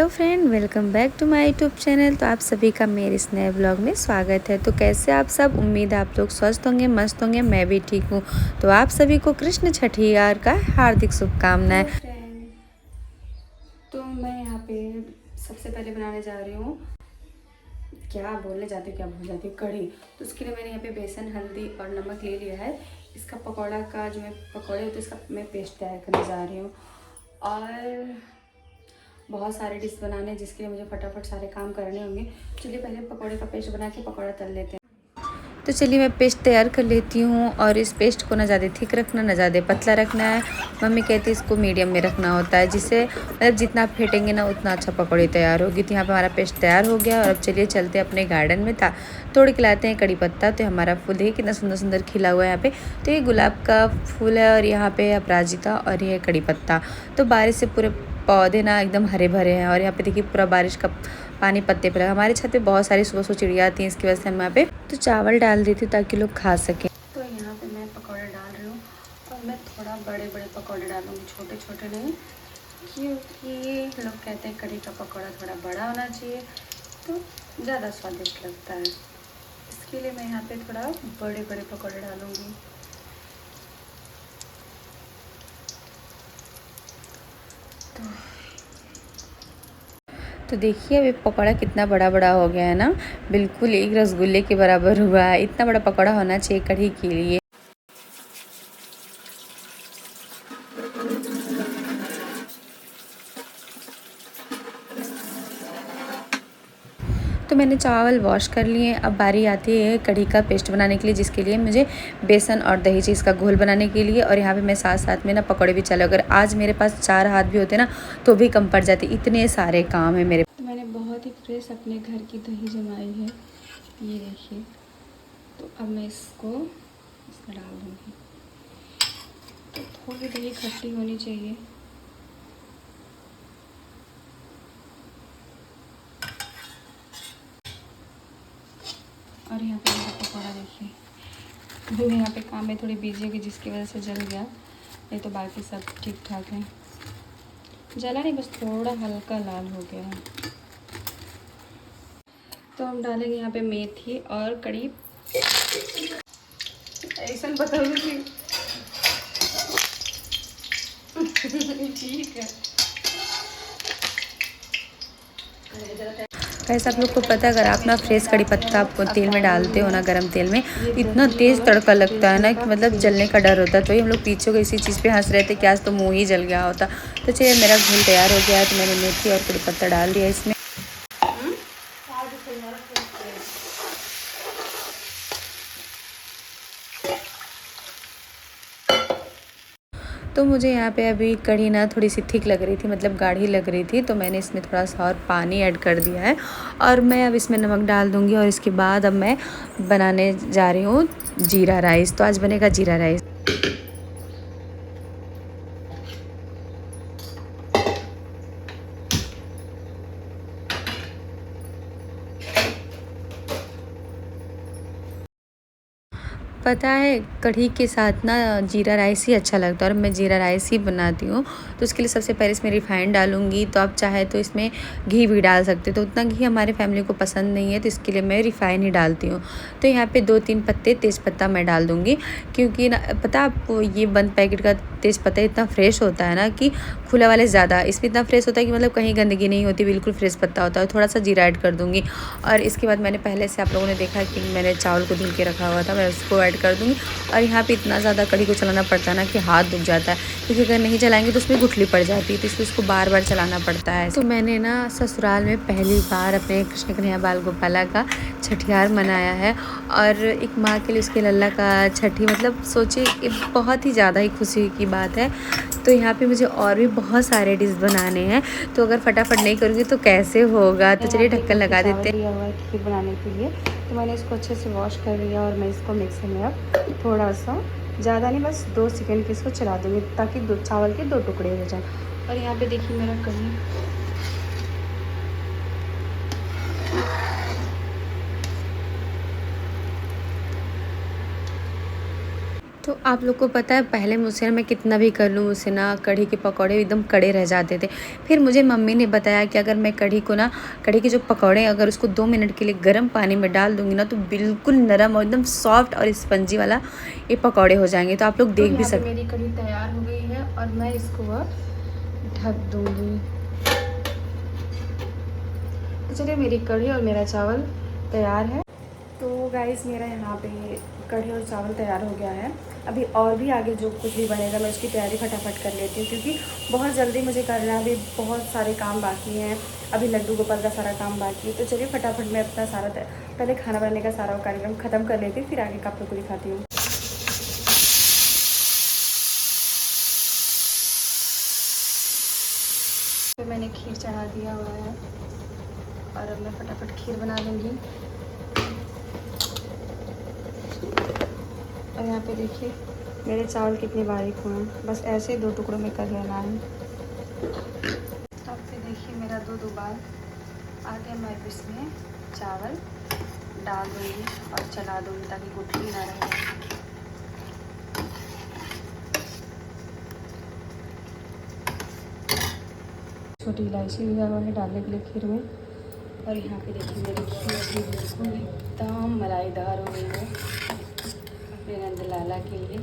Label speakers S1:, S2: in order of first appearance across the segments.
S1: Hello friend, welcome back to my YouTube channel. तो आप सभी का मेरे इस नए ब्लॉग में स्वागत है। तो कैसे आप सब, उम्मीद है आप लोग स्वस्थ होंगे, मस्त होंगे। मैं भी ठीक हूँ। तो आप सभी को कृष्ण छठियार का हार्दिक शुभकामनाएं। फ्रेंड, तो मैं यहाँ पे सबसे पहले बनाने जा रही हूँ, क्या बोलने जाती हूँ क्या भूल जाती हूँ, कढ़ी। तो उसके लिए मैंने यहाँ पे बेसन, हल्दी और नमक ले लिया है। इसका पकौड़ा का जो मैं पकौड़े होते हैं इसका मैं पेस्ट तैयार करने जा रही हूँ। और बहुत सारे डिश बनाने हैं जिसके लिए मुझे फटाफट सारे काम करने होंगे। चलिए पहले पकौड़े का पेस्ट बना के पकौड़ा तल लेते हैं। तो चलिए मैं पेस्ट तैयार कर लेती हूँ। और इस पेस्ट को ना ज़्यादा थिक रखना, ना ज़्यादा पतला रखना है। मम्मी कहती है इसको मीडियम में रखना होता है, जिससे मतलब जितना आप फेंटेंगे ना उतना अच्छा पकौड़ी तैयार होगी। तो यहाँ पे हमारा पेस्ट तैयार हो गया। और अब चलिए चलते हैं अपने गार्डन में, था तोड़ के लाते हैं कड़ी पत्ता। तो हमारा फूल देखिए कितना सुंदर सुंदर खिला हुआ है यहाँ पे। तो ये गुलाब का फूल है और यहाँ पे अपराजिता और ये कड़ी पत्ता। तो बारिश से पूरे पौधे ना एकदम हरे भरे हैं। और यहाँ पे देखिए पूरा बारिश का पानी पत्ते पर। हमारे छत पे बहुत सारी सुबह सुबह चिड़िया आती हैं, इसकी वजह से हम यहाँ पे तो चावल डाल देती हूँ ताकि लोग खा सकें। तो यहाँ पे मैं पकौड़े डाल रही हूँ। और मैं थोड़ा बड़े बड़े पकौड़े डालूँगी, छोटे छोटे नहीं, क्योंकि लोग कहते हैं कढ़ी का पकौड़ा थोड़ा बड़ा होना चाहिए तो ज़्यादा स्वादिष्ट लगता है। इसके लिए मैं यहाँ पे थोड़ा बड़े बड़े पकौड़े डालूँगी। तो देखिए अभी पकौड़ा कितना बड़ा बड़ा हो गया है ना, बिल्कुल एक रसगुल्ले के बराबर हुआ है। इतना बड़ा पकौड़ा होना चाहिए कढ़ी के लिए। तो मैंने चावल वॉश कर लिए। अब बारी आती है कढ़ी का पेस्ट बनाने के लिए, जिसके लिए मुझे बेसन और दही चाहिए इसका घोल बनाने के लिए। और यहाँ पे मैं साथ साथ में ना पकौड़े भी चले, अगर आज मेरे पास 4 हाथ भी होते ना तो भी कम पड़ जाते, इतने सारे काम है मेरे। तो मैंने बहुत ही फ्रेश अपने घर की दही जमाई है, ये देखिए। तो अब मैं इसको इसमें डाल दूँगी। तो थोड़ी दही खट्टी होनी चाहिए। और यहाँ पे मेरा पकौड़ा देखिए, जो यहाँ पे काम में थोड़ी बिजी होगी जिसकी वजह से जल गया, नहीं तो बाकी सब ठीक ठाक है। जला नहीं, बस थोड़ा हल्का लाल हो गया है। तो हम डालेंगे यहाँ पे मेथी और कड़ी। ऐसा बताऊँगी ठीक है। वैसे आप लोग को पता है, अगर आप ना फ्रेश कड़ी पत्ता आपको तेल में डालते हो ना, गरम तेल में, इतना तेज़ तड़का लगता है ना कि मतलब जलने का डर होता है। तो ही हम लोग पीछे को इसी चीज़ पे हंस रहे थे कि आज तो मुँह ही जल गया होता। तो चलिए मेरा घोल तैयार हो गया है। तो मैंने मेथी और कड़ी पत्ता डाल दिया इसमें। तो मुझे यहाँ पे अभी कढ़ी ना थोड़ी सी थिक लग रही थी, मतलब गाढ़ी लग रही थी। तो मैंने इसमें थोड़ा सा और पानी ऐड कर दिया है। और मैं अब इसमें नमक डाल दूँगी। और इसके बाद अब मैं बनाने जा रही हूँ जीरा राइस। तो आज बनेगा जीरा राइस। पता है कढ़ी के साथ ना जीरा राइस ही अच्छा लगता है, और मैं जीरा राइस ही बनाती हूँ। तो उसके लिए सबसे पहले इसमें रिफ़ाइंड डालूँगी। तो आप चाहे तो इसमें घी भी डाल सकते हो, तो उतना घी हमारे फैमिली को पसंद नहीं है, तो इसके लिए मैं रिफ़ाइन ही डालती हूँ। तो यहाँ पे 2-3 पत्ते तेज़पत्ता मैं डाल दूँगी, क्योंकि ना पता आपको ये बंद पैकेट का तेज़पत्ता इतना फ्रेश होता है ना कि खुला वाले ज़्यादा, इसमें इतना फ्रेश होता है कि मतलब कहीं गंदगी नहीं होती, बिल्कुल फ्रेश पत्ता होता है। थोड़ा सा जीरा ऐड कर दूँगी। और इसके बाद मैंने पहले से आप लोगों ने देखा कि मैंने चावल को धुल के रखा हुआ था, मैं उसको ऐड कर दूँगी। और यहाँ पे इतना ज़्यादा कढ़ी को चलाना पड़ता है ना कि हाथ दुख जाता है, क्योंकि अगर नहीं चलाएंगे तो उसमें गुठली पड़ जाती है, तो इसलिए उसको बार बार चलाना पड़ता है। तो मैंने ना ससुराल में पहली बार अपने कृष्ण कन्हैया बाल गोपाला का छठियार मनाया है। और एक माँ के लिए उसके लल्ला का छठी, मतलब सोचिए कि बहुत ही ज़्यादा ही खुशी की बात है। तो यहाँ पे मुझे और भी बहुत सारे डिश बनाने हैं, तो अगर फटाफट नहीं करूँगी तो कैसे होगा। तो चलिए ढक्कन लगा देते हैं। लिया हुआ है खीर बनाने के लिए। तो मैंने इसको अच्छे से वॉश कर लिया और मैं इसको मिक्सर में अब थोड़ा सा, ज़्यादा नहीं, बस 2 सेकंड के इसको चला दूँगी ताकि चावल के 2 टुकड़े हो जाएं। और यहाँ पे देखिए मेरा कढ़ी तो आप लोग को पता है पहले मुझसे ना मैं कितना भी कर लूँ मुझसे ना कढ़ी के पकौड़े एकदम कड़े रह जाते थे। फिर मुझे मम्मी ने बताया कि अगर मैं कढ़ी के जो पकौड़े अगर उसको 2 मिनट के लिए गर्म पानी में डाल दूँगी ना तो बिल्कुल नरम और एकदम सॉफ्ट और स्पंजी वाला ये पकौड़े हो जाएंगे। तो आप लोग देख भी सकते। मेरी कढ़ी तैयार हो गई है और मैं इसको अब ढक दूँगी। तो चलिए मेरी कढ़ी और मेरा चावल तैयार है। तो गाइस मेरा यहाँ पे कढ़ी और चावल तैयार हो गया है। अभी और भी आगे जो कुछ भी बनेगा मैं उसकी तैयारी फटाफट कर लेती हूँ क्योंकि बहुत जल्दी मुझे करना है। अभी बहुत सारे काम बाकी हैं। अभी लड्डू गोपाल का सारा काम बाकी है। तो चलिए फटाफट मैं अपना सारा पहले खाना बनाने का सारा कार्यक्रम ख़त्म कर लेती हूँ, फिर आगे का आप लोग को दिखाती हूँ। तो मैंने खीर चढ़ा दिया हुआ है और अब मैं फटाफट खीर बना लूँगी। और यहाँ पे देखिए मेरे चावल कितने बारीक हुए हैं, बस ऐसे 2 टुकड़ों में कर लेना है। अब फिर देखिए मेरा 2 बार आगे मैं इसमें चावल डाल दूँगी और चला दूँगी ताकि गुठली ना रहे। छोटी इलायची लिया हुआ है डालने के लिए खीर में। और यहाँ पे देखिए मेरी खीर अभी बिल्कुल एकदम मलाईदार हो गई है अपने नंदलाला के लिए।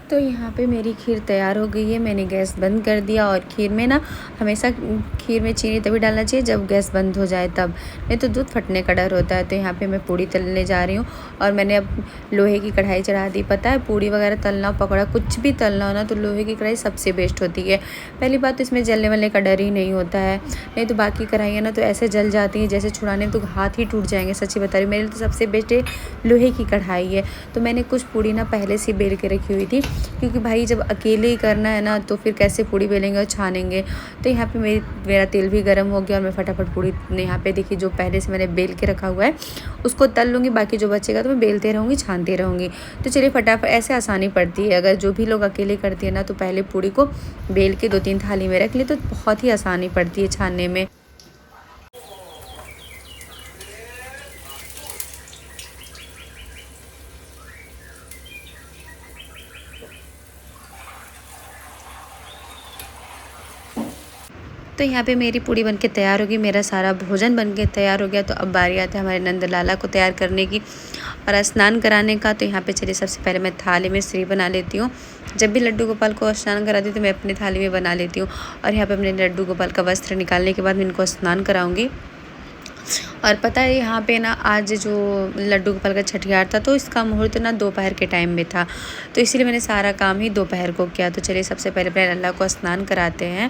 S1: तो यहाँ पे मेरी खीर तैयार हो गई है। मैंने गैस बंद कर दिया और खीर में ना हमेशा खीर में चीनी तभी डालना चाहिए जब गैस बंद हो जाए तब, नहीं तो दूध फटने का डर होता है। तो यहाँ पे मैं पूड़ी तलने जा रही हूँ और मैंने अब लोहे की कढ़ाई चढ़ा दी। पता है पूड़ी वगैरह तलना पकौड़ा कुछ भी तलना हो ना तो लोहे की कढ़ाई सबसे बेस्ट होती है। पहली बात तो इसमें जलने वलने का डर ही नहीं होता है, नहीं तो बाकी कढ़ाइयाँ ना तो ऐसे जल जाती हैं जैसे छुड़ाने तो हाथ ही टूट जाएंगे। सच्ची बता रही हूँ मेरे लिए तो सबसे बेस्ट है लोहे की कढ़ाई है। तो मैंने कुछ पूड़ी ना पहले से बेल के रखी हुई थी क्योंकि भाई जब अकेले ही करना है ना तो फिर कैसे पूड़ी बेलेंगे और छानेंगे। तो यहाँ पे मेरा तेल भी गर्म हो गया और मैं फटाफट पूड़ी यहाँ पे देखिए जो पहले से मैंने बेल के रखा हुआ है उसको तल लूँगी, बाकी जो बचेगा तो मैं बेलते रहूँगी छानती रहूँगी। तो चलिए फटाफट ऐसे आसानी पड़ती है। अगर जो भी लोग अकेले करती है ना तो पहले पूड़ी को बेल के 2-3 थाली में रख ले तो बहुत ही आसानी पड़ती है छानने में। तो यहाँ पे मेरी पूड़ी बनके तैयार होगी, मेरा सारा भोजन बनके तैयार हो गया। तो अब बारी आती है हमारे नंदलाला को तैयार करने की और स्नान कराने का। तो यहाँ पे चलिए सबसे पहले मैं थाली में श्री बना लेती हूँ। जब भी लड्डू गोपाल को स्नान कराती हूँ तो मैं अपनी थाली में बना लेती हूँ। और यहाँ पे अपने लड्डू गोपाल का वस्त्र निकालने के बाद मैं इनको स्नान कराऊँगी। और पता है यहाँ पे ना आज जो लड्डू गोपाल का छठियार था तो इसका मुहूर्त ना दोपहर के टाइम में था, तो इसीलिए मैंने सारा काम ही दोपहर को किया। तो चलिए सबसे पहले अपने लल्ला को स्नान कराते हैं।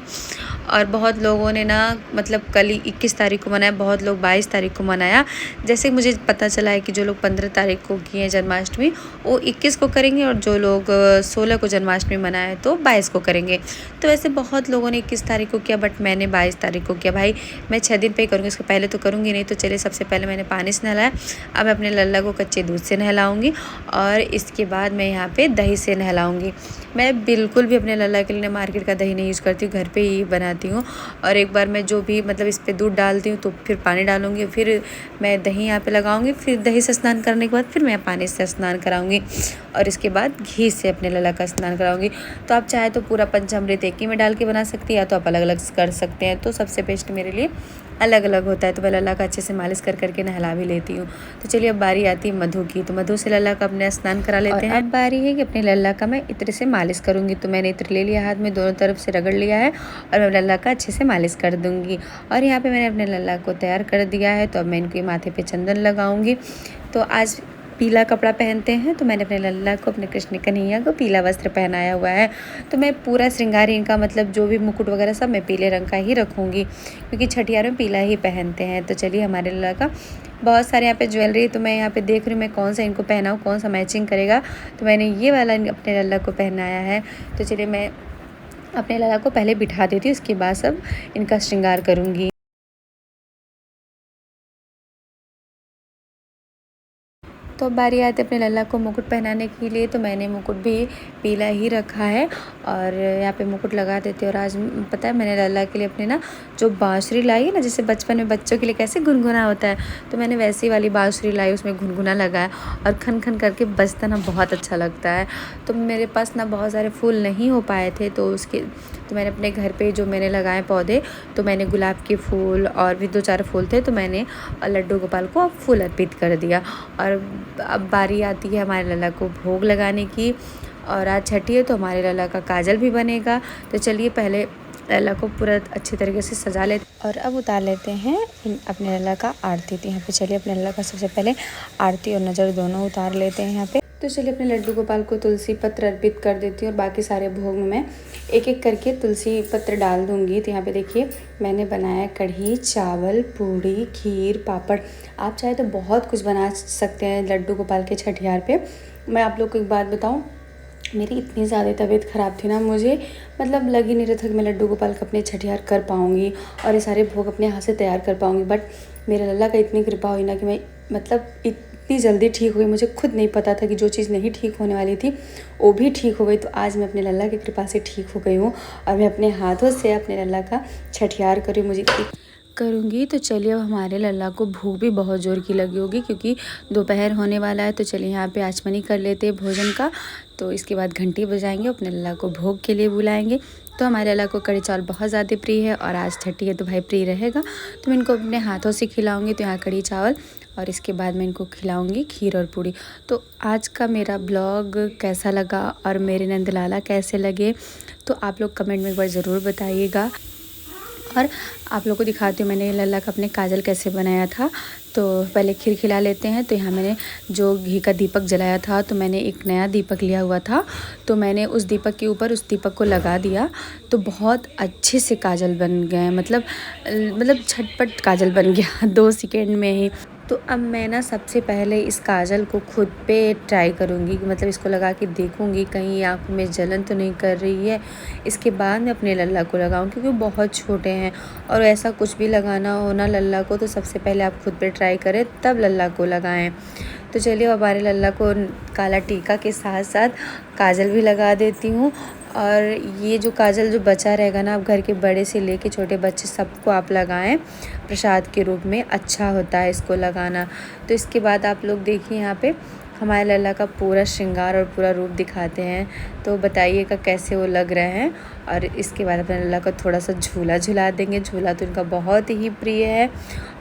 S1: और बहुत लोगों ने ना मतलब कल ही 21 तारीख को मनाया, बहुत लोग 22 तारीख को मनाया। जैसे मुझे पता चला है कि जो लोग 15 तारीख को किए जन्माष्टमी वो 21 को करेंगे और जो लोग 16 को जन्माष्टमी मनाए तो 22 को करेंगे। तो वैसे बहुत लोगों ने 21 तारीख को किया बट मैंने 22 तारीख को किया। भाई मैं 6 दिन पे ही करूँगी, उसके पहले तो करूँगी नहीं। तो चलिए सबसे पहले मैंने पानी से नहलाया, अब मैं अपने लल्ला को कच्चे दूध से नहलाऊँगी और इसके बाद मैं यहाँ पे दही से नहलाऊँगी। मैं बिल्कुल भी अपने लल्ला के लिए मार्केट का दही नहीं यूज़ करती हूँ, घर पे ही बनाती हूँ। और एक बार मैं जो भी मतलब इस पर दूध डालती हूँ तो फिर पानी डालूँगी, फिर मैं दही यहाँ पे लगाऊँगी, फिर दही से स्नान करने के बाद फिर मैं पानी से स्नान कराऊँगी और इसके बाद घी से अपने लल्ला का स्नान कराऊँगी। तो आप चाहे तो पूरा पंचामृत एक ही में डाल के बना सकती है या तो आप अलग अलग कर सकते हैं। तो सबसे बेस्ट मेरे लिए अलग अलग होता है। तो मैं लल्ला का अच्छे से मालिश कर करके नहला भी लेती हूँ। तो चलिए अब बारी आती है मधु की, तो मधु से लल्ला का अपने स्नान करा लेते हैं। अब बारी है कि अपने लल्ला का मैं इत्र से मालिश करूँगी। तो मैंने इत्र ले लिया, हाथ में दोनों तरफ से रगड़ लिया है और मैं लल्ला का अच्छे से मालिश कर दूँगी। और यहाँ पे मैंने अपने लल्ला को तैयार कर दिया है, तो अब मैं इनके माथे पे चंदन लगाऊँगी। तो आज पीला कपड़ा पहनते हैं तो मैंने अपने लल्ला को, अपने कृष्ण कन्हैया को पीला वस्त्र पहनाया हुआ है। तो मैं पूरा श्रृंगार इनका मतलब जो भी मुकुट वगैरह सब मैं पीले रंग का ही रखूँगी क्योंकि छठियार में पीला ही पहनते हैं। तो चलिए हमारे लल्ला का बहुत सारे यहाँ पे ज्वेलरी, तो मैं यहाँ पे देख रही हूँ मैं कौन सा इनको पहनाऊँ, कौन सा मैचिंग करेगा। तो मैंने ये वाला अपने लल्ला को पहनाया है। तो चलिए मैं अपने लल्ला को पहले बिठा देती हूँ, उसके बाद सब इनका श्रृंगार करूँगी। तो अब बारी आती है अपने लल्ला को मुकुट पहनाने के लिए। तो मैंने मुकुट भी पीला ही रखा है और यहाँ पे मुकुट लगा देते हैं। और आज पता है मैंने लल्ला के लिए अपने ना जो बाँसुरी लाई है ना, जैसे बचपन में बच्चों के लिए कैसे गुनगुना होता है, तो मैंने वैसी वाली बाँसुरी लाई, उसमें गुनगुना लगाया और खन खन करके बजता ना बहुत अच्छा लगता है। तो मेरे पास ना बहुत सारे फूल नहीं हो पाए थे, तो मैंने अपने घर पे जो मैंने लगाए पौधे, तो मैंने गुलाब के फूल और भी 2-4 फूल थे, तो मैंने लड्डू गोपाल को फूल अर्पित कर दिया। और अब बारी आती है हमारे लल्ला को भोग लगाने की। और आज छठी है तो हमारे लल्ला का काजल भी बनेगा। तो चलिए पहले लल्ला को पूरा अच्छी तरीके से सजा लेते और अब उतार लेते हैं अपने लल्ला का आरती। तो यहाँ पे चलिए अपने लल्ला का सबसे पहले आरती और नज़र दोनों उतार लेते हैं यहाँ पे। तो चलिए अपने लड्डू गोपाल को तुलसी पत्र अर्पित कर देती हूँ और बाकी सारे भोग में मैं एक एक करके तुलसी पत्र डाल दूँगी। तो यहाँ पे देखिए मैंने बनाया कढ़ी, चावल, पूड़ी, खीर, पापड़। आप चाहे तो बहुत कुछ बना सकते हैं लड्डू गोपाल के छठियार पे। मैं आप लोग को एक बात बताऊँ, मेरी इतनी ज़्यादा तबीयत ख़राब थी ना, मुझे मतलब लग ही नहीं रहा था कि मैं लड्डू गोपाल का अपने छठियार कर पाऊँगी और ये सारे भोग अपने हाथ से तैयार कर पाऊँगी। बट मेरे लल्ला का इतनी कृपा हुई ना कि मैं मतलब इतनी जल्दी ठीक हुई। मुझे खुद नहीं पता था कि जो चीज़ नहीं ठीक होने वाली थी वो भी ठीक हो गई। तो आज मैं अपने लल्ला की कृपा से ठीक हो गई हूँ और मैं अपने हाथों से अपने लल्ला का छठियार करूँगी। तो चलिए अब हमारे लल्ला को भूख भी बहुत ज़ोर की लगी होगी क्योंकि दोपहर होने वाला है। तो चलिए यहाँ पे आचमनी कर लेते हैं भोजन का। तो इसके बाद घंटी बजाएंगे, अपने लल्ला को भोग के लिए बुलाएंगे। तो हमारे लल्ला को कढ़ी चावल बहुत ज़्यादा प्रिय है और आज छठी है तो भाई प्रिय रहेगा, तो मैं इनको अपने हाथों से खिलाऊँगी। तो यहाँ कढ़ी चावल और इसके बाद मैं इनको खिलाऊँगी खीर और पूड़ी। तो आज का मेरा ब्लॉग कैसा लगा और मेरे नंदलाला कैसे लगे, तो आप लोग कमेंट में एक बार ज़रूर बताइएगा। और आप लोगों को दिखाती हूँ मैंने लल्ला का अपने काजल कैसे बनाया था। तो पहले खीर खिला लेते हैं। तो यहाँ मैंने जो घी का दीपक जलाया था, तो मैंने एक नया दीपक लिया हुआ था, तो मैंने उस दीपक के ऊपर उस दीपक को लगा दिया। तो बहुत अच्छे से काजल बन गए, मतलब झटपट काजल बन गया 2 सेकेंड में ही। तो अब मैं ना सबसे पहले इस काजल को खुद पे ट्राई करूँगी, मतलब इसको लगा के देखूँगी कहीं आँखों में जलन तो नहीं कर रही है। इसके बाद मैं अपने लल्ला को लगाऊँ क्योंकि वो बहुत छोटे हैं और ऐसा कुछ भी लगाना हो ना लल्ला को तो सबसे पहले आप खुद पे ट्राई करें तब लल्ला को लगाएं। तो चलिए हमारे लल्ला को काला टीका के साथ साथ काजल भी लगा देती हूँ। और ये जो काजल जो बचा रहेगा ना, आप घर के बड़े से लेके छोटे बच्चे सबको आप लगाएं, प्रसाद के रूप में अच्छा होता है इसको लगाना। तो इसके बाद आप लोग देखिए यहाँ पे हमारे लल्ला का पूरा श्रृंगार और पूरा रूप दिखाते हैं, तो बताइएगा कैसे वो लग रहे हैं। और इसके बाद अपने लल्ला को थोड़ा सा झूला झुला देंगे, झूला तो इनका बहुत ही प्रिय है।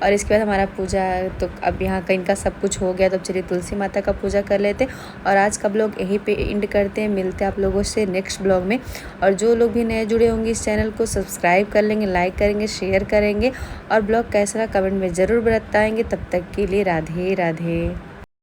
S1: और इसके बाद हमारा पूजा, तो अब यहाँ का इनका सब कुछ हो गया, तो अब चलिए तुलसी माता का पूजा कर लेते और आज का ब्लॉग यहीं पे एंड करते हैं। मिलते हैं आप लोगों से नेक्स्ट ब्लॉग में। और जो लोग भी नए जुड़े होंगे इस चैनल को सब्सक्राइब कर लेंगे, लाइक करेंगे, शेयर करेंगे और ब्लॉग कैसा कमेंट में ज़रूर बताएंगे। तब तक के लिए राधे राधे।